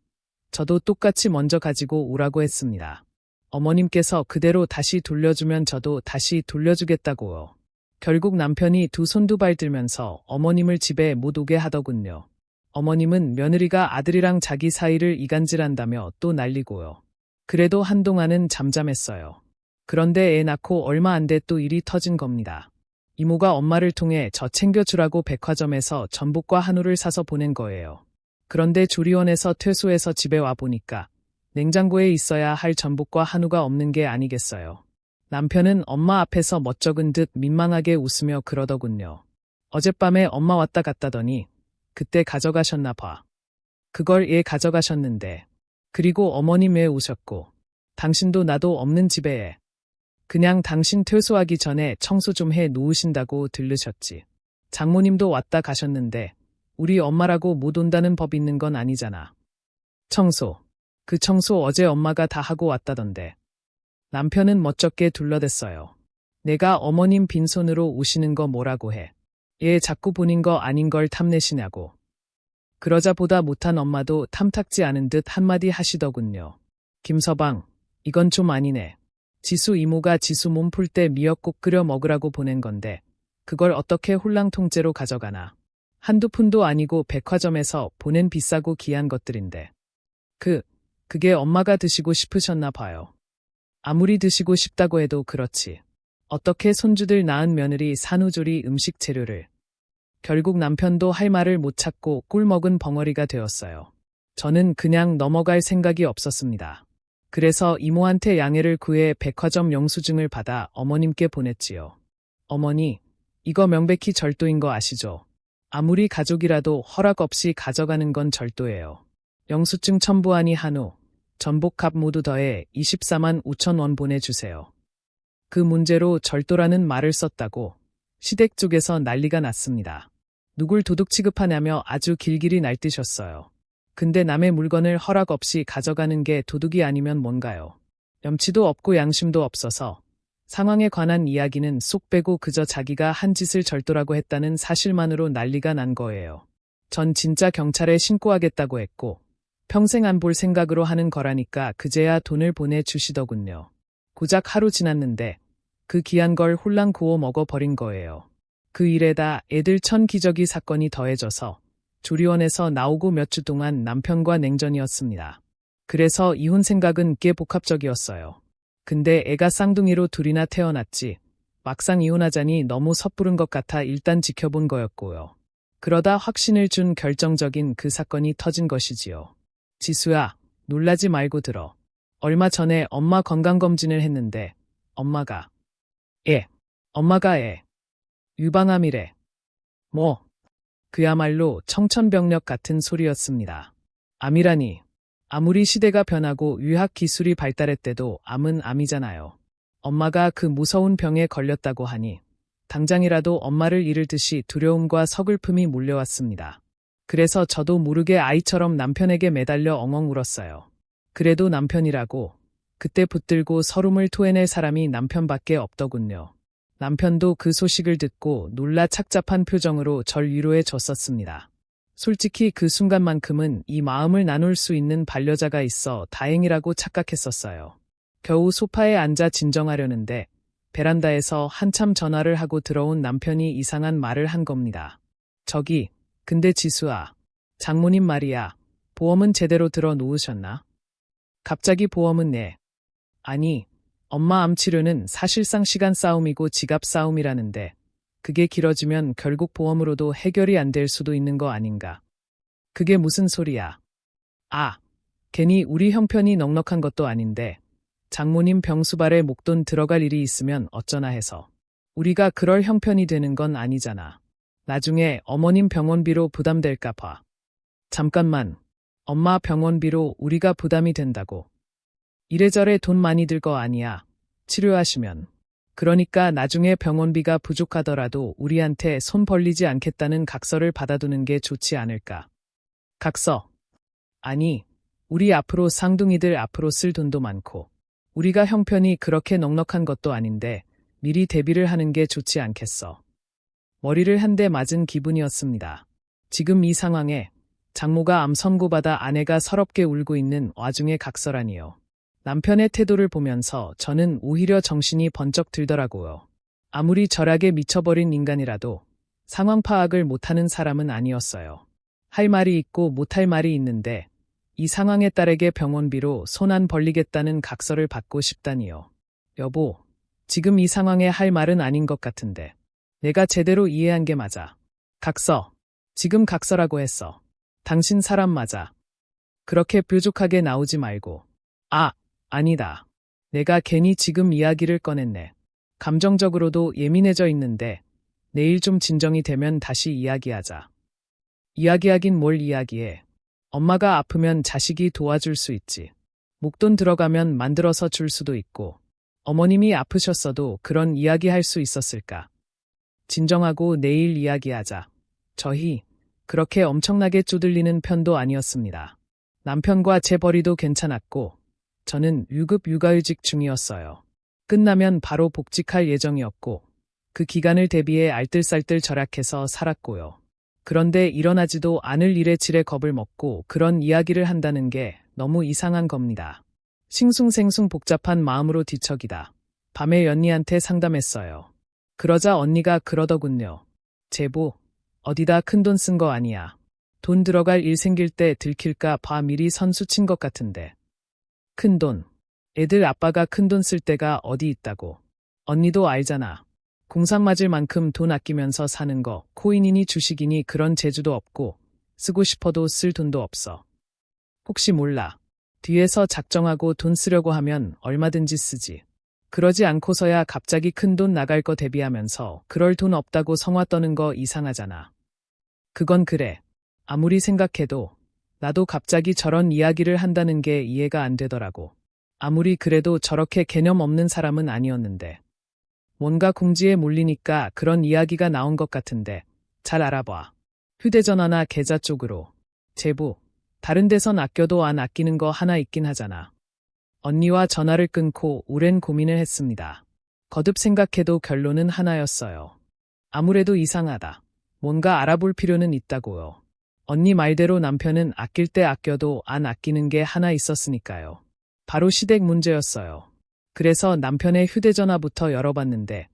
저도 똑같이 먼저 가지고 오라고 했습니다. 어머님께서 그대로 다시 돌려주면 저도 다시 돌려주겠다고요. 결국 남편이 두 손 두 발 들면서 어머님을 집에 못 오게 하더군요. 어머님은 며느리가 아들이랑 자기 사이를 이간질한다며 또 난리고요. 그래도 한동안은 잠잠했어요. 그런데 애 낳고 얼마 안 돼 또 일이 터진 겁니다. 이모가 엄마를 통해 저 챙겨주라고 백화점에서 전복과 한우를 사서 보낸 거예요. 그런데 조리원에서 퇴소해서 집에 와 보니까 냉장고에 있어야 할 전복과 한우가 없는 게 아니겠어요. 남편은 엄마 앞에서 멋쩍은 듯 민망하게 웃으며 그러더군요. 어젯밤에 엄마 왔다 갔다더니 그때 가져가셨나 봐. 그걸 얘 가져가셨는데. 그리고 어머님 왜 오셨고. 당신도 나도 없는 집에 그냥 당신 퇴소하기 전에 청소 좀 해 놓으신다고 들르셨지. 장모님도 왔다 가셨는데 우리 엄마라고 못 온다는 법 있는 건 아니잖아. 청소. 그 청소 어제 엄마가 다 하고 왔다던데. 남편은 멋쩍게 둘러댔어요. 내가 어머님 빈손으로 오시는 거 뭐라고 해. 얘 자꾸 본인 거 아닌 걸 탐내시냐고. 그러자 보다 못한 엄마도 탐탁지 않은 듯 한마디 하시더군요. 김서방, 이건 좀 아니네. 지수 이모가 지수 몸 풀 때 미역국 끓여 먹으라고 보낸 건데 그걸 어떻게 홀랑통째로 가져가나. 한두 푼도 아니고 백화점에서 보낸 비싸고 귀한 것들인데. 그게 엄마가 드시고 싶으셨나 봐요. 아무리 드시고 싶다고 해도 그렇지. 어떻게 손주들 낳은 며느리 산후조리 음식 재료를. 결국 남편도 할 말을 못 찾고 꿀먹은 벙어리가 되었어요. 저는 그냥 넘어갈 생각이 없었습니다. 그래서 이모한테 양해를 구해 백화점 영수증을 받아 어머님께 보냈지요. 어머니, 이거 명백히 절도인 거 아시죠? 아무리 가족이라도 허락 없이 가져가는 건 절도예요. 영수증 첨부하니 한우, 전복값 모두 더해 24만 5천 원 보내주세요. 그 문제로 절도라는 말을 썼다고 시댁 쪽에서 난리가 났습니다. 누굴 도둑 취급하냐며 아주 길길이 날뛰셨어요. 근데 남의 물건을 허락 없이 가져가는 게 도둑이 아니면 뭔가요? 염치도 없고 양심도 없어서 상황에 관한 이야기는 쏙 빼고 그저 자기가 한 짓을 절도라고 했다는 사실만으로 난리가 난 거예요. 전 진짜 경찰에 신고하겠다고 했고 평생 안 볼 생각으로 하는 거라니까 그제야 돈을 보내주시더군요. 고작 하루 지났는데 그 귀한 걸 홀랑 구워 먹어버린 거예요. 그 일에다 애들 천기저귀 사건이 더해져서 조리원에서 나오고 몇 주 동안 남편과 냉전이었습니다. 그래서 이혼 생각은 꽤 복합적이었어요. 근데 애가 쌍둥이로 둘이나 태어났지 막상 이혼하자니 너무 섣부른 것 같아 일단 지켜본 거였고요. 그러다 확신을 준 결정적인 그 사건이 터진 것이지요. 지수야, 놀라지 말고 들어. 얼마 전에 엄마 건강검진을 했는데 엄마가 유방암이래. 그야말로 청천벽력 같은 소리였습니다. 암이라니. 아무리 시대가 변하고 의학 기술이 발달했대도 암은 암이잖아요. 엄마가 그 무서운 병에 걸렸다고 하니 당장이라도 엄마를 잃을 듯이 두려움과 서글픔이 몰려왔습니다. 그래서 저도 모르게 아이처럼 남편에게 매달려 엉엉 울었어요. 그래도 남편이라고 그때 붙들고 서름을 토해낼 사람이 남편밖에 없더군요. 남편도 그 소식을 듣고 놀라 착잡한 표정으로 절 위로해 줬었습니다. 솔직히 그 순간만큼은 이 마음을 나눌 수 있는 반려자가 있어 다행이라고 착각했었어요. 겨우 소파에 앉아 진정하려는데 베란다에서 한참 전화를 하고 들어온 남편이 이상한 말을 한 겁니다. 저기, 근데 지수아, 장모님 말이야. 보험은 제대로 들어 놓으셨나? 갑자기 보험은 아니, 엄마 암 치료는 사실상 시간 싸움이고 지갑 싸움이라는데 그게 길어지면 결국 보험으로도 해결이 안 될 수도 있는 거 아닌가. 그게 무슨 소리야. 괜히 우리 형편이 넉넉한 것도 아닌데 장모님 병수발에 목돈 들어갈 일이 있으면 어쩌나 해서. 우리가 그럴 형편이 되는 건 아니잖아. 나중에 어머님 병원비로 부담될까 봐. 잠깐만, 엄마 병원비로 우리가 부담이 된다고. 이래저래 돈 많이 들 거 아니야. 치료하시면. 그러니까 나중에 병원비가 부족하더라도 우리한테 손 벌리지 않겠다는 각서를 받아두는 게 좋지 않을까. 각서. 아니, 우리 앞으로 쌍둥이들 앞으로 쓸 돈도 많고 우리가 형편이 그렇게 넉넉한 것도 아닌데 미리 대비를 하는 게 좋지 않겠어. 머리를 한 대 맞은 기분이었습니다. 지금 이 상황에 장모가 암 선고받아 아내가 서럽게 울고 있는 와중에 각서라니요. 남편의 태도를 보면서 저는 오히려 정신이 번쩍 들더라고요. 아무리 절약에 미쳐버린 인간이라도 상황 파악을 못하는 사람은 아니었어요. 할 말이 있고 못할 말이 있는데 이 상황에 딸에게 병원비로 손 안 벌리겠다는 각서를 받고 싶다니요. 여보, 지금 이 상황에 할 말은 아닌 것 같은데. 내가 제대로 이해한 게 맞아. 각서. 지금 각서라고 했어. 당신 사람 맞아. 그렇게 뾰족하게 나오지 말고. 아니다. 내가 괜히 지금 이야기를 꺼냈네. 감정적으로도 예민해져 있는데 내일 좀 진정이 되면 다시 이야기하자. 이야기하긴 뭘 이야기해. 엄마가 아프면 자식이 도와줄 수 있지. 목돈 들어가면 만들어서 줄 수도 있고. 어머님이 아프셨어도 그런 이야기 할 수 있었을까. 진정하고 내일 이야기하자. 저희 그렇게 엄청나게 쪼들리는 편도 아니었습니다. 남편과 제 벌이도 괜찮았고 저는 유급 육아휴직 중이었어요. 끝나면 바로 복직할 예정이었고 그 기간을 대비해 알뜰살뜰 절약해서 살았고요. 그런데 일어나지도 않을 일에 지레 겁을 먹고 그런 이야기를 한다는 게 너무 이상한 겁니다. 싱숭생숭 복잡한 마음으로 뒤척이다 밤에 연희한테 상담했어요. 그러자 언니가 그러더군요. 제보, 어디다 큰돈 쓴 거 아니야. 돈 들어갈 일 생길 때 들킬까 봐 미리 선수 친 것 같은데. 큰돈. 애들 아빠가 큰돈 쓸 때가 어디 있다고. 언니도 알잖아. 공상 맞을 만큼 돈 아끼면서 사는 거, 코인이니 주식이니 그런 재주도 없고 쓰고 싶어도 쓸 돈도 없어. 혹시 몰라. 뒤에서 작정하고 돈 쓰려고 하면 얼마든지 쓰지. 그러지 않고서야 갑자기 큰돈 나갈 거 대비하면서 그럴 돈 없다고 성화 떠는 거 이상하잖아. 그건 그래. 아무리 생각해도 나도 갑자기 저런 이야기를 한다는 게 이해가 안 되더라고. 아무리 그래도 저렇게 개념 없는 사람은 아니었는데. 뭔가 궁지에 몰리니까 그런 이야기가 나온 것 같은데 잘 알아봐. 휴대전화나 계좌 쪽으로. 제보. 다른 데선 아껴도 안 아끼는 거 하나 있긴 하잖아. 언니와 전화를 끊고 오랜 고민을 했습니다. 거듭 생각해도 결론은 하나였어요. 아무래도 이상하다. 뭔가 알아볼 필요는 있다고요. 언니 말대로 남편은 아낄 때 아껴도 안 아끼는 게 하나 있었으니까요. 바로 시댁 문제였어요. 그래서 남편의 휴대전화부터 열어봤는데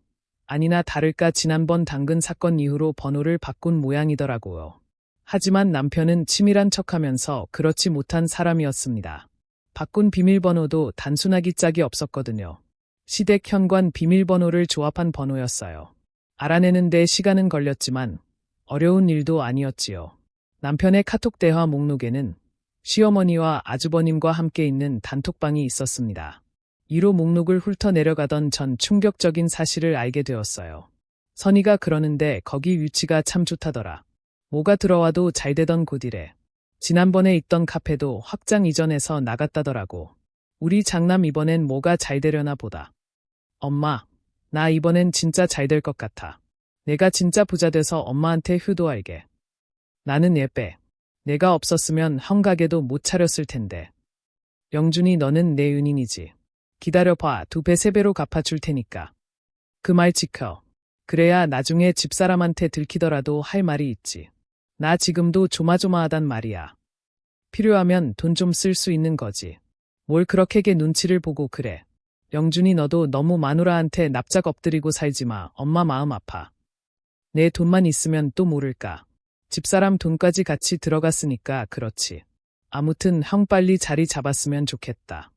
아니나 다를까 지난번 당근 사건 이후로 번호를 바꾼 모양이더라고요. 하지만 남편은 치밀한 척하면서 그렇지 못한 사람이었습니다. 바꾼 비밀번호도 단순하기 짝이 없었거든요. 시댁 현관 비밀번호를 조합한 번호였어요. 알아내는 데 시간은 걸렸지만 어려운 일도 아니었지요. 남편의 카톡 대화 목록에는 시어머니와 아주버님과 함께 있는 단톡방이 있었습니다. 이로 목록을 훑어내려가던 전 충격적인 사실을 알게 되었어요. 선희가 그러는데 거기 위치가 참 좋다더라. 뭐가 들어와도 잘 되던 곳이래. 지난번에 있던 카페도 확장 이전해서 나갔다더라고. 우리 장남 이번엔 뭐가 잘 되려나 보다. 엄마, 나 이번엔 진짜 잘 될 것 같아. 내가 진짜 부자 돼서 엄마한테 효도할게. 나는 얘 빼. 내가 없었으면 헝가게도 못 차렸을 텐데. 영준이 너는 내 은인이지. 기다려봐 2배 3배로 갚아줄 테니까. 그 말 지켜. 그래야 나중에 집사람한테 들키더라도 할 말이 있지. 나 지금도 조마조마하단 말이야. 필요하면 돈 좀 쓸 수 있는 거지. 뭘 그렇게 걔 눈치를 보고 그래. 영준이 너도 너무 마누라한테 납작 엎드리고 살지 마. 엄마 마음 아파. 내 돈만 있으면 또 모를까. 집사람 돈까지 같이 들어갔으니까 그렇지. 아무튼 형 빨리 자리 잡았으면 좋겠다.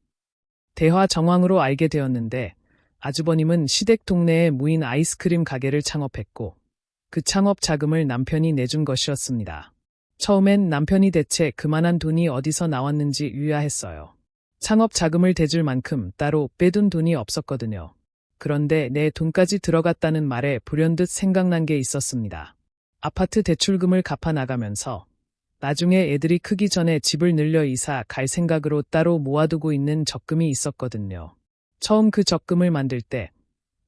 대화 정황으로 알게 되었는데 아주버님은 시댁 동네에 무인 아이스크림 가게를 창업했고 그 창업 자금을 남편이 내준 것이었습니다. 처음엔 남편이 대체 그만한 돈이 어디서 나왔는지 의아했어요. 창업 자금을 대줄 만큼 따로 빼둔 돈이 없었거든요. 그런데 내 돈까지 들어갔다는 말에 불현듯 생각난 게 있었습니다. 아파트 대출금을 갚아 나가면서 나중에 애들이 크기 전에 집을 늘려 이사 갈 생각으로 따로 모아두고 있는 적금이 있었거든요. 처음 그 적금을 만들 때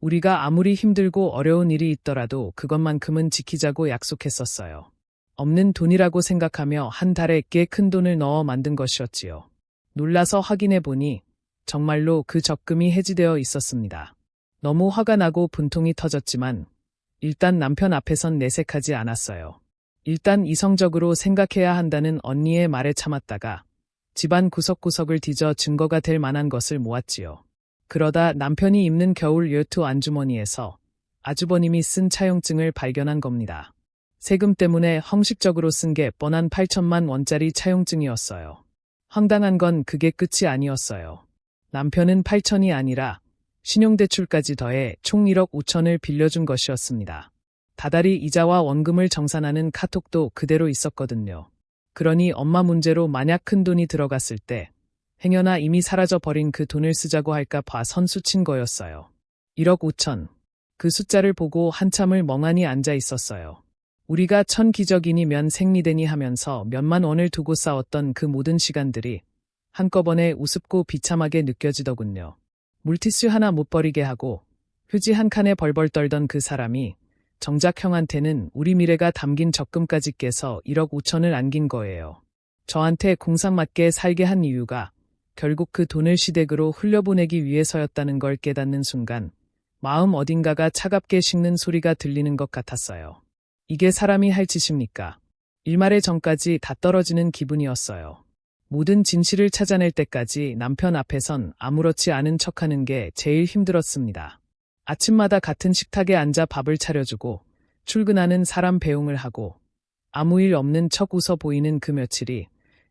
우리가 아무리 힘들고 어려운 일이 있더라도 그것만큼은 지키자고 약속했었어요. 없는 돈이라고 생각하며 한 달에 꽤 큰 돈을 넣어 만든 것이었지요. 놀라서 확인해 보니 정말로 그 적금이 해지되어 있었습니다. 너무 화가 나고 분통이 터졌지만 일단 남편 앞에선 내색하지 않았어요. 일단 이성적으로 생각해야 한다는 언니의 말에 참았다가 집안 구석구석을 뒤져 증거가 될 만한 것을 모았지요. 그러다 남편이 입는 겨울 외투 안주머니에서 아주버님이 쓴 차용증을 발견한 겁니다. 세금 때문에 형식적으로 쓴 게 뻔한 8천만 원짜리 차용증이었어요. 황당한 건 그게 끝이 아니었어요. 남편은 8천이 아니라 신용대출까지 더해 총 1억 5천을 빌려준 것이었습니다. 다달이 이자와 원금을 정산하는 카톡도 그대로 있었거든요. 그러니 엄마 문제로 만약 큰 돈이 들어갔을 때 행여나 이미 사라져버린 그 돈을 쓰자고 할까 봐 선수친 거였어요. 1억 5천. 그 숫자를 보고 한참을 멍하니 앉아 있었어요. 우리가 천기적인이면 생리되니 하면서 몇만 원을 두고 싸웠던 그 모든 시간들이 한꺼번에 우습고 비참하게 느껴지더군요. 물티슈 하나 못 버리게 하고 휴지 한 칸에 벌벌 떨던 그 사람이 정작 형한테는 우리 미래가 담긴 적금까지 깨서 1억 5천을 안긴 거예요. 저한테 공상맞게 살게 한 이유가 결국 그 돈을 시댁으로 흘려보내기 위해서였다는 걸 깨닫는 순간 마음 어딘가가 차갑게 식는 소리가 들리는 것 같았어요. 이게 사람이 할 짓입니까? 일말의 전까지 다 떨어지는 기분이었어요. 모든 진실을 찾아낼 때까지 남편 앞에선 아무렇지 않은 척하는 게 제일 힘들었습니다. 아침마다 같은 식탁에 앉아 밥을 차려주고 출근하는 사람 배웅을 하고 아무 일 없는 척 웃어 보이는 그 며칠이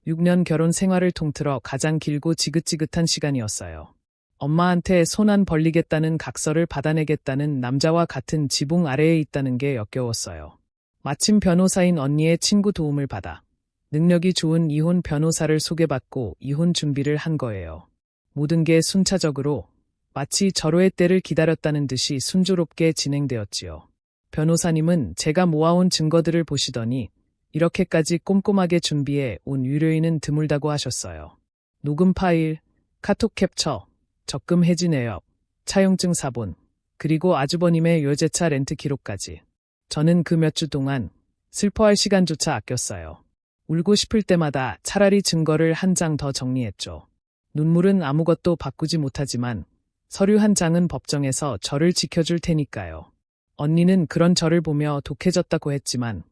6년 결혼 생활을 통틀어 가장 길고 지긋지긋한 시간이었어요. 엄마한테 손 안 벌리겠다는 각서를 받아내겠다는 남자와 같은 지붕 아래에 있다는 게 역겨웠어요. 마침 변호사인 언니의 친구 도움을 받아 능력이 좋은 이혼 변호사를 소개받고 이혼 준비를 한 거예요. 모든 게 순차적으로 마치 절호의 때를 기다렸다는 듯이 순조롭게 진행되었지요. 변호사님은 제가 모아온 증거들을 보시더니 이렇게까지 꼼꼼하게 준비해 온 유료인은 드물다고 하셨어요. 녹음 파일, 카톡 캡처, 적금 해지 내역, 차용증 사본, 그리고 아주버님의 외제차 렌트 기록까지. 저는 그 몇 주 동안 슬퍼할 시간조차 아꼈어요. 울고 싶을 때마다 차라리 증거를 한 장 더 정리했죠. 눈물은 아무것도 바꾸지 못하지만 서류 한 장은 법정에서 저를 지켜줄 테니까요. 언니는 그런 저를 보며 독해졌다고 했지만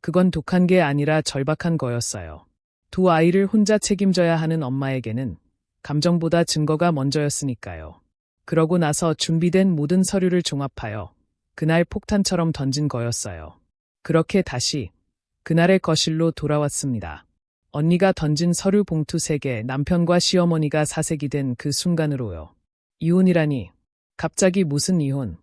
그건 독한 게 아니라 절박한 거였어요. 두 아이를 혼자 책임져야 하는 엄마에게는 감정보다 증거가 먼저였으니까요. 그러고 나서 준비된 모든 서류를 종합하여 그날 폭탄처럼 던진 거였어요. 그렇게 다시 그날의 거실로 돌아왔습니다. 언니가 던진 서류 봉투 3개, 남편과 시어머니가 사색이 된 그 순간으로요. 이혼이라니. 갑자기 무슨 이혼?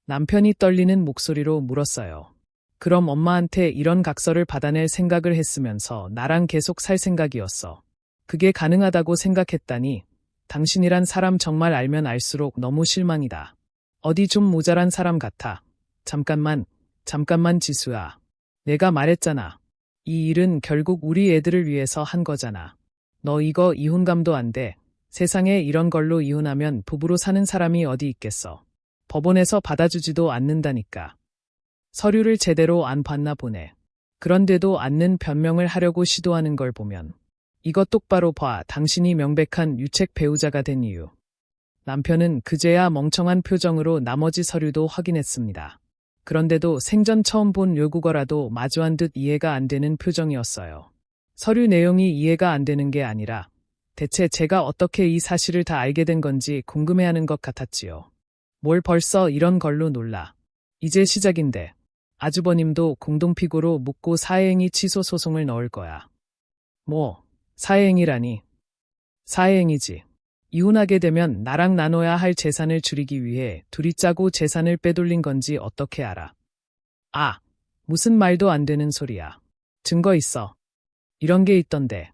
남편이 떨리는 목소리로 물었어요. 그럼 엄마한테 이런 각서를 받아낼 생각을 했으면서 나랑 계속 살 생각이었어. 그게 가능하다고 생각했다니 당신이란 사람 정말 알면 알수록 너무 실망이다. 어디 좀 모자란 사람 같아. 잠깐만 지수야. 내가 말했잖아. 이 일은 결국 우리 애들을 위해서 한 거잖아. 너 이거 이혼감도 안 돼. 세상에 이런 걸로 이혼하면 부부로 사는 사람이 어디 있겠어. 법원에서 받아주지도 않는다니까. 서류를 제대로 안 봤나 보네. 그런데도 않는 변명을 하려고 시도하는 걸 보면 이것 똑바로 봐. 당신이 명백한 유책 배우자가 된 이유. 남편은 그제야 멍청한 표정으로 나머지 서류도 확인했습니다. 그런데도 생전 처음 본 외국어라도 마주한 듯 이해가 안 되는 표정이었어요. 서류 내용이 이해가 안 되는 게 아니라 대체 제가 어떻게 이 사실을 다 알게 된 건지 궁금해하는 것 같았지요. 뭘 벌써 이런 걸로 놀라. 이제 시작인데. 아주버님도 공동피고로 묻고 사해행위 취소 소송을 넣을 거야. 뭐, 사해행위라니. 사해행위지. 이혼하게 되면 나랑 나눠야 할 재산을 줄이기 위해 둘이 짜고 재산을 빼돌린 건지 어떻게 알아. 아, 무슨 말도 안 되는 소리야. 증거 있어. 이런 게 있던데.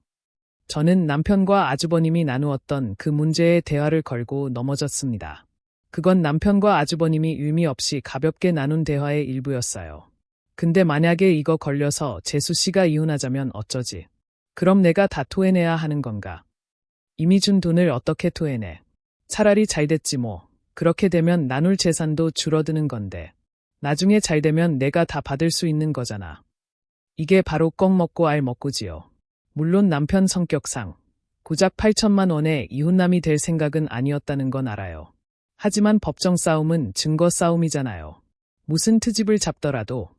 저는 남편과 아주버님이 나누었던 그 문제에 대화를 걸고 넘어졌습니다. 그건 남편과 아주버님이 의미 없이 가볍게 나눈 대화의 일부였어요. 근데 만약에 이거 걸려서 재수 씨가 이혼하자면 어쩌지? 그럼 내가 다 토해내야 하는 건가? 이미 준 돈을 어떻게 토해내? 차라리 잘 됐지 뭐. 그렇게 되면 나눌 재산도 줄어드는 건데. 나중에 잘 되면 내가 다 받을 수 있는 거잖아. 이게 바로 꺽 먹고 알 먹고지요. 물론 남편 성격상 고작 8천만 원에 이혼남이 될 생각은 아니었다는 건 알아요. 하지만 법정 싸움은 증거 싸움이잖아요. 무슨 트집을 잡더라도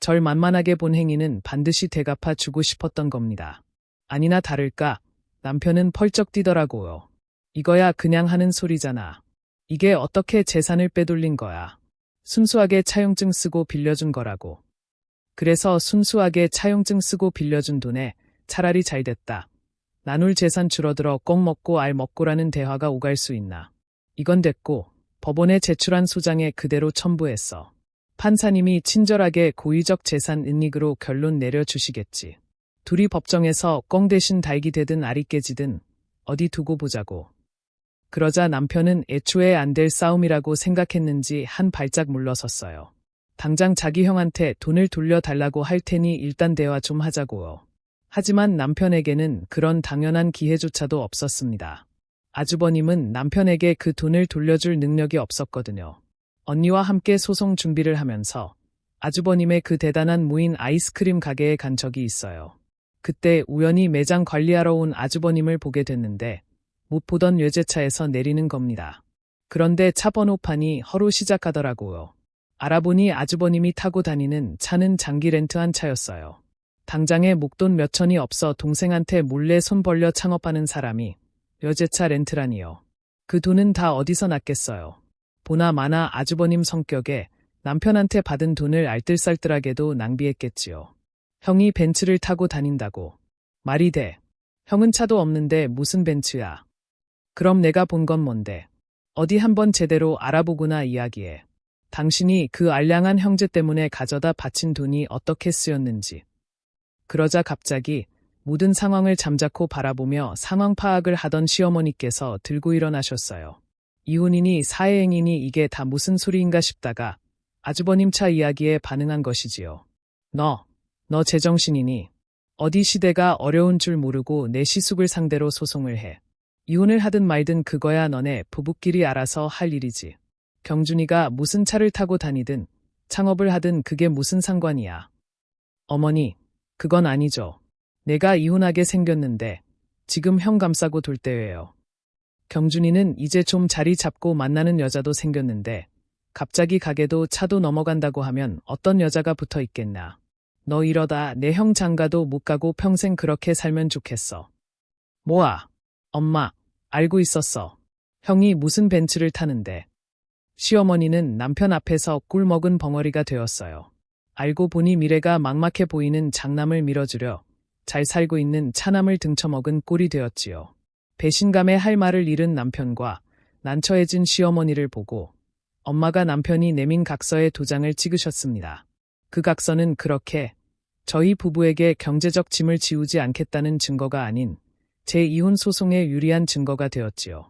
절 만만하게 본 행위는 반드시 되갚아 주고 싶었던 겁니다. 아니나 다를까 남편은 펄쩍 뛰더라고요. 이거야 그냥 하는 소리잖아. 이게 어떻게 재산을 빼돌린 거야. 순수하게 차용증 쓰고 빌려준 거라고. 그래서 순수하게 차용증 쓰고 빌려준 돈에 차라리 잘 됐다. 나눌 재산 줄어들어 꼭 먹고 알 먹고라는 대화가 오갈 수 있나. 이건 됐고 법원에 제출한 소장에 그대로 첨부했어. 판사님이 친절하게 고의적 재산 은닉으로 결론 내려주시겠지. 둘이 법정에서 꽁 대신 달기 되든 알이 깨지든 어디 두고 보자고. 그러자 남편은 애초에 안 될 싸움이라고 생각했는지 한 발짝 물러섰어요. 당장 자기 형한테 돈을 돌려달라고 할 테니 일단 대화 좀 하자고요. 하지만 남편에게는 그런 당연한 기회조차도 없었습니다. 아주버님은 남편에게 그 돈을 돌려줄 능력이 없었거든요. 언니와 함께 소송 준비를 하면서 아주버님의 그 대단한 무인 아이스크림 가게에 간 적이 있어요. 그때 우연히 매장 관리하러 온 아주버님을 보게 됐는데 못 보던 외제차에서 내리는 겁니다. 그런데 차 번호판이 허로 시작하더라고요. 알아보니 아주버님이 타고 다니는 차는 장기 렌트한 차였어요. 당장에 목돈 몇 천이 없어 동생한테 몰래 손 벌려 창업하는 사람이 여제차 렌트라니요. 그 돈은 다 어디서 났겠어요. 보나 마나 아주버님 성격에 남편한테 받은 돈을 알뜰살뜰하게도 낭비했겠지요. 형이 벤츠를 타고 다닌다고. 말이 돼. 형은 차도 없는데 무슨 벤츠야. 그럼 내가 본 건 뭔데. 어디 한번 제대로 알아보구나 이야기해. 당신이 그 알량한 형제 때문에 가져다 바친 돈이 어떻게 쓰였는지. 그러자 갑자기 모든 상황을 잠자코 바라보며 상황 파악을 하던 시어머니께서 들고 일어나셨어요. 이혼이니 사회행위니 이게 다 무슨 소리인가 싶다가 아주버님 차 이야기에 반응한 것이지요. 너 제정신이니? 어디 시대가 어려운 줄 모르고 내 시숙을 상대로 소송을 해. 이혼을 하든 말든 그거야 너네 부부끼리 알아서 할 일이지. 경준이가 무슨 차를 타고 다니든 창업을 하든 그게 무슨 상관이야. 어머니, 그건 아니죠. 내가 이혼하게 생겼는데 지금 형 감싸고 돌 때예요. 경준이는 이제 좀 자리 잡고 만나는 여자도 생겼는데 갑자기 가게도 차도 넘어간다고 하면 어떤 여자가 붙어 있겠나. 너 이러다 내 형 장가도 못 가고 평생 그렇게 살면 좋겠어. 뭐야? 엄마, 알고 있었어. 형이 무슨 벤츠를 타는데. 시어머니는 남편 앞에서 꿀 먹은 벙어리가 되었어요. 알고 보니 미래가 막막해 보이는 장남을 밀어주려 잘 살고 있는 차남을 등쳐먹은 꼴이 되었지요. 배신감에 할 말을 잃은 남편과 난처해진 시어머니를 보고 엄마가 남편이 내민 각서에 도장을 찍으셨습니다. 그 각서는 그렇게 저희 부부에게 경제적 짐을 지우지 않겠다는 증거가 아닌 제 이혼 소송에 유리한 증거가 되었지요.